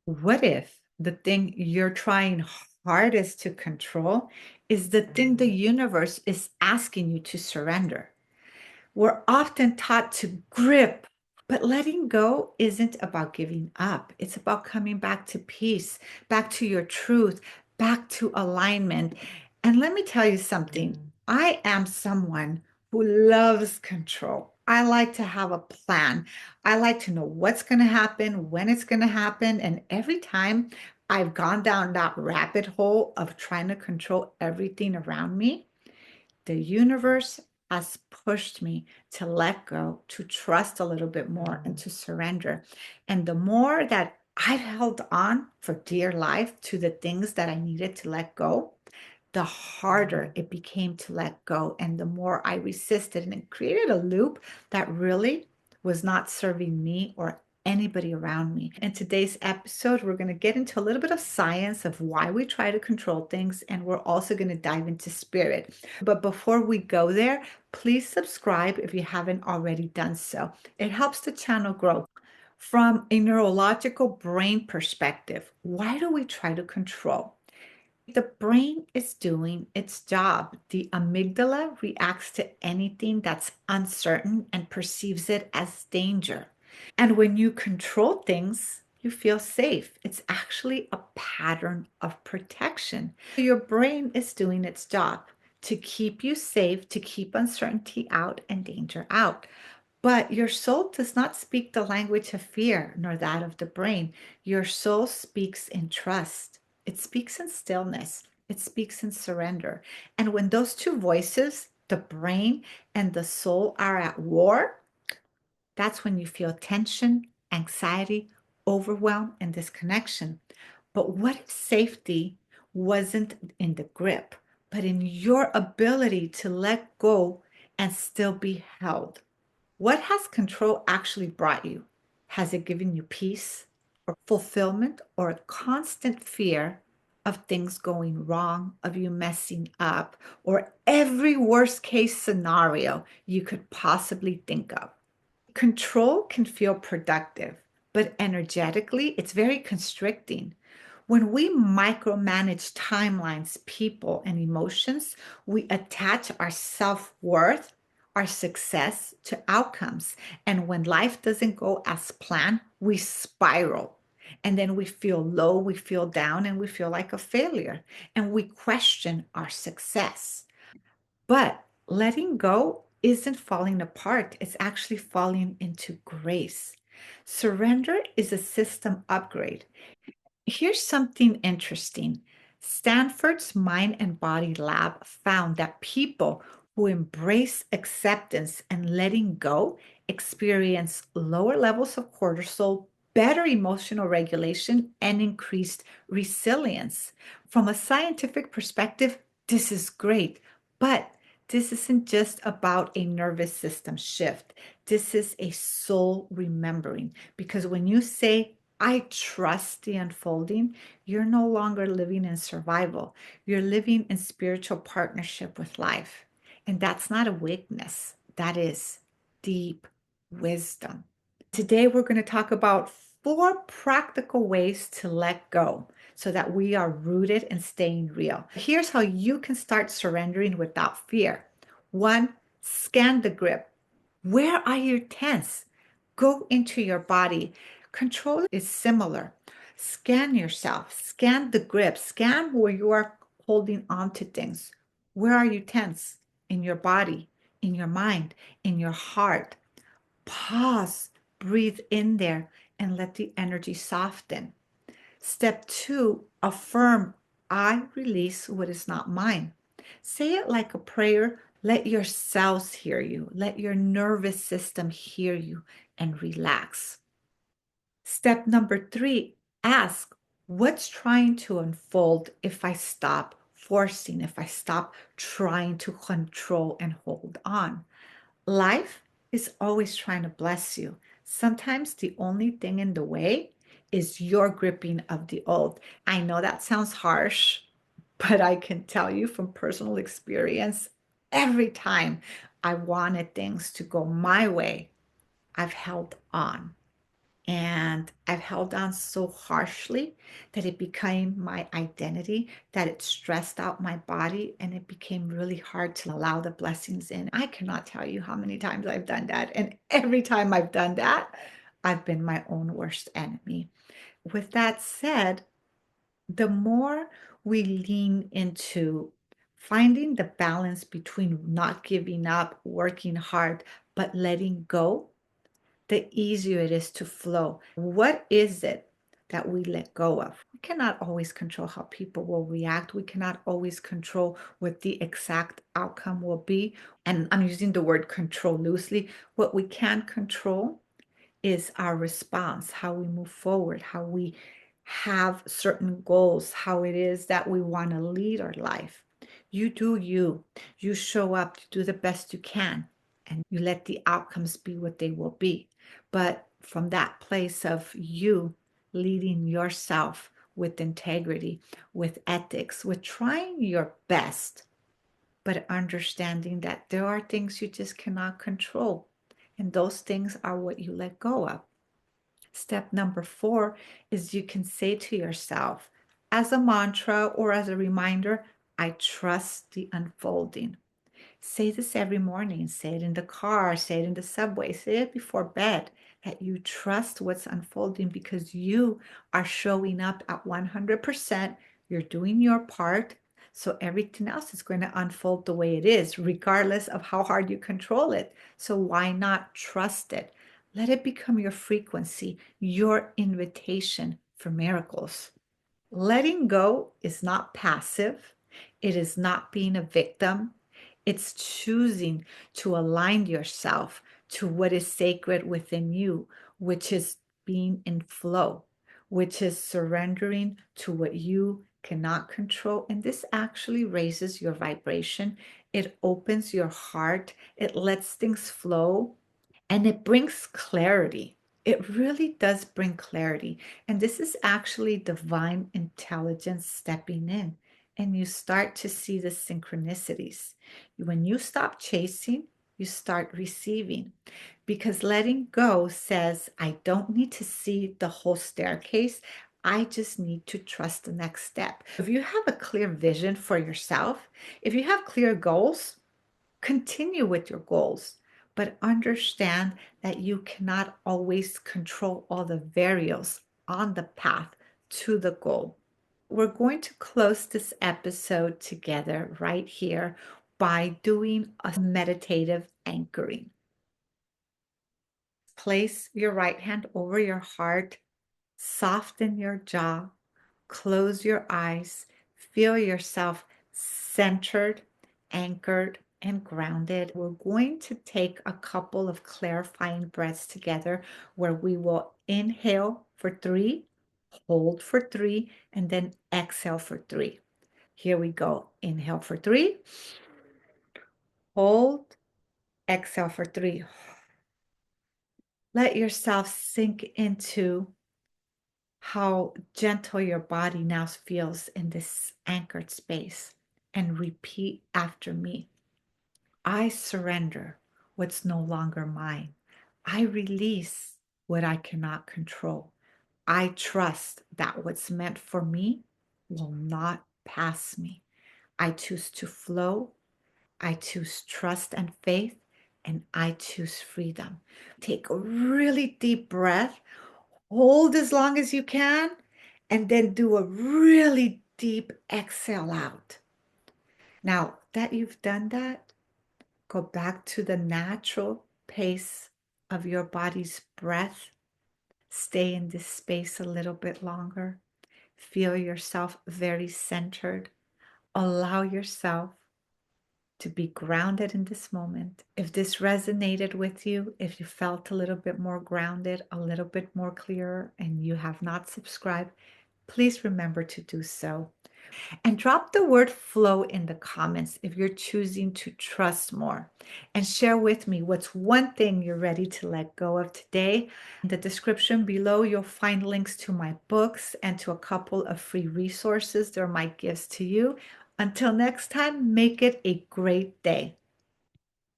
What if the thing you're trying hardest to control is the thing the universe is asking you to surrender? We're often taught to grip, but letting go isn't about giving up. It's about coming back to peace, back to your truth, back to alignment. And let me tell you something. I am someone who loves control. I like to have a plan. I like to know what's going to happen, when it's going to happen. And every time I've gone down that rabbit hole of trying to control everything around me, the universe has pushed me to let go, to trust a little bit more, and to surrender. And the more that I've held on for dear life to the things that I needed to let go, the harder it became to let go. And the more I resisted, and it created a loop that really was not serving me or anybody around me. In today's episode, we're going to get into a little bit of science of why we try to control things, and we're also going to dive into spirit. But before we go there, please subscribe if you haven't already done so. It helps the channel grow. From a neurological brain perspective, why do we try to control? The brain is doing its job. The amygdala reacts to anything that's uncertain and perceives it as danger. And when you control things, you feel safe. It's actually a pattern of protection. Your brain is doing its job to keep you safe, to keep uncertainty out and danger out. But your soul does not speak the language of fear, nor that of the brain. Your soul speaks in trust. It speaks in stillness. It speaks in surrender. And when those two voices, the brain and the soul, are at war, that's when you feel tension, anxiety, overwhelm, and disconnection. But what if safety wasn't in the grip, but in your ability to let go and still be held? What has control actually brought you? Has it given you peace or fulfillment or a constant fear of things going wrong, of you messing up, or every worst case scenario you could possibly think of? Control can feel productive, but energetically, it's very constricting. When we micromanage timelines, people, and emotions, we attach our self worth, our success to outcomes. And when life doesn't go as planned, we spiral. And then we feel low, we feel down, and we feel like a failure. And we question our success. But letting go isn't falling apart, it's actually falling into grace. Surrender is a system upgrade. Here's something interesting. Stanford's Mind and Body Lab found that people who embrace acceptance and letting go experience lower levels of cortisol, better emotional regulation, and increased resilience. From a scientific perspective, this is great, but this isn't just about a nervous system shift. This is a soul remembering, because when you say, I trust the unfolding, you're no longer living in survival. You're living in spiritual partnership with life. And that's not a weakness, that is deep wisdom. Today, we're going to talk about 4 practical ways to let go so that we are rooted and staying real. Here's how you can start surrendering without fear. 1, scan the grip. Where are you tense? Go into your body. Control is similar. Scan yourself, scan the grip, scan where you are holding on to things. Where are you tense? In your body, in your mind, in your heart. Pause, breathe in there, and let the energy soften. Step 2, affirm, I release what is not mine. Say it like a prayer. Let your cells hear you. Let your nervous system hear you and relax. Step number 3, ask, what's trying to unfold if I stop forcing, if I stop trying to control and hold on? Life is always trying to bless you. Sometimes the only thing in the way is your gripping of the old. I know that sounds harsh, but I can tell you from personal experience, every time I wanted things to go my way, I've held on. And I've held on so harshly that it became my identity, that it stressed out my body, and it became really hard to allow the blessings in. I cannot tell you how many times I've done that. And every time I've done that, I've been my own worst enemy. With that said, the more we lean into finding the balance between not giving up, working hard, but letting go, the easier it is to flow. What is it that we let go of? We cannot always control how people will react. We cannot always control what the exact outcome will be. And I'm using the word control loosely. What we can control is our response, how we move forward, how we have certain goals, how it is that we want to lead our life. You do you. You show up, you do the best you can, and you let the outcomes be what they will be. But from that place of you leading yourself with integrity, with ethics, with trying your best, but understanding that there are things you just cannot control. And those things are what you let go of. Step number 4 is you can say to yourself, as a mantra or as a reminder, I trust the unfolding. Say this every morning. Say it in the car, say it in the subway, say it before bed, that you trust what's unfolding because you are showing up at 100%. You're doing your part. So everything else is going to unfold the way it is, regardless of how hard you control it. So why not trust it? Let it become your frequency, your invitation for miracles. Letting go is not passive. It is not being a victim. It's choosing to align yourself to what is sacred within you, which is being in flow, which is surrendering to what you cannot control. And this actually raises your vibration. It opens your heart. It lets things flow and it brings clarity. It really does bring clarity. And this is actually divine intelligence stepping in. And you start to see the synchronicities. When you stop chasing, you start receiving. Because letting go says, I don't need to see the whole staircase. I just need to trust the next step. If you have a clear vision for yourself, if you have clear goals, continue with your goals, but understand that you cannot always control all the variables on the path to the goal. We're going to close this episode together right here by doing a meditative anchoring. Place your right hand over your heart, soften your jaw, close your eyes, feel yourself centered, anchored, and grounded. We're going to take a couple of clarifying breaths together where we will inhale for 3, hold for 3, and then exhale for 3. Here we go. Inhale for 3, hold, exhale for 3. Let yourself sink into how gentle your body now feels in this anchored space, and repeat after me. I surrender what's no longer mine. I release what I cannot control. I trust that what's meant for me will not pass me. I choose to flow. I choose trust and faith, and I choose freedom. Take a really deep breath. Hold as long as you can, and then do a really deep exhale out. Now that you've done that, go back to the natural pace of your body's breath. Stay in this space a little bit longer. Feel yourself very centered. Allow yourself to be grounded in this moment. If this resonated with you, if you felt a little bit more grounded, a little bit more clearer, and you have not subscribed, please remember to do so. And drop the word flow in the comments if you're choosing to trust more. And share with me what's one thing you're ready to let go of today. In the description below, you'll find links to my books and to a couple of free resources. They're my gifts to you. Until next time, make it a great day.